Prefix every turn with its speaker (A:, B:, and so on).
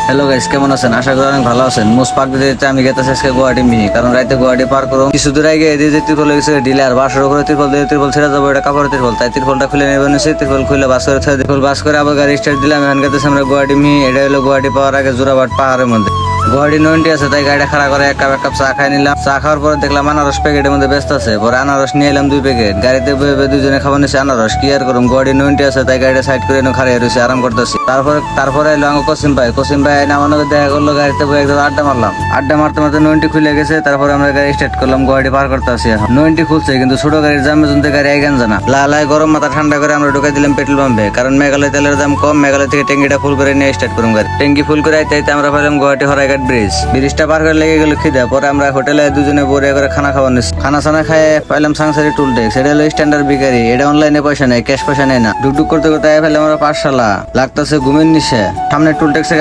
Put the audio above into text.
A: Hello guys, কেমন আছেন? আশা করি অনেক ভালো আছেন। মোস্ট পার্ক দিতে আমি গেতেছি আজকে গুয়াহাটি মিনি, কারণ রাতে গুয়াহাটি পার করুন। কিছু দূর আগে এদিকে যে ত্রিপল গেছে ডিলার বাসের উপরে ত্রিপল ছেড়ে যাবো, এটা কাপড়ের ত্রিপল, তাই ত্রিপলটা খুলে নেবেন। ত্রিপল খুলে বাস করে ত্রিপল বাস করে আবার গাড়ি স্টার্ট দিলাম। এখন গেতেছি আমরা গুয়াহাটি মিনি। এটা হলো গুয়াহাটি পাওয়ার আগে জোড়াবাট পাহাড়ের মধ্যে। গুয়াহাটি 90 আছে, তাই গাড়িটা খাড়া করে এক কাপ চা খাই নিলাম। চা খাওয়ার পরে দেখলাম আনারস প্যাকেটের মধ্যে ব্যস্ত আছে, পরে আনারস নিয়ে এলাম 2 প্যাকেট। গাড়িতে বয়ে দুজনে খাবার নিচ্ছে আনারস। কি আর করুম, গুয়াহাটি 90 আছে, তাই গাড়িটা সাইড করে খাড়িয়ে রয়েছে, আরাম করতেছি। তারপরে এলো আমার কসিম ভাই নামানোকে দেখা করলো। গাড়িতে বয়ে একদম আড্ডা মারলাম। আড্ডা মারতে মারতে 90 খুলে গেছে। তারপরে আমরা গাড়ি স্টার্ট করলাম, গুয়াহাটি পার করতে আসি। এখন 90 খুলছে, কিন্তু ছোট গাড়ির জামে জমতে গাড়ি আইগান জানা লালায় গরম মাথা ঠান্ডা করে আমরা ঢুকাই দিলাম পেট্রোল পাম্পে, কারণ মেঘালয় তেলের দাম কম। মেঘালয় থেকে ট্যাঙ্কিটা ফুল করে নিয়ে স্টার্ট করুম গাড়ি। ট্যাঙ্কি ফুল করে আইতে আমরা পেলাম গুয়াহাটি হরাইঘাট ব্রিজটা পার করে লেগে গেল খিদে। পরে আমরা হোটেলে দুজনে বড়ে করে খানা খাওয়া নিচ্ছি। খানা খায় পাইলাম সাংসারি টুল ট্যাক্স। এটা হলো স্ট্যান্ডার্ড বিকারি। এটা অনলাইনে পয়সা নেই, ক্যাশ পয়সা নেই না। ডুকডুক করতে করতে পেলাম আমরা পাঠশালা। লাগতেছে ঘুমের নিশে। সামনে টুল ট্যাক্সে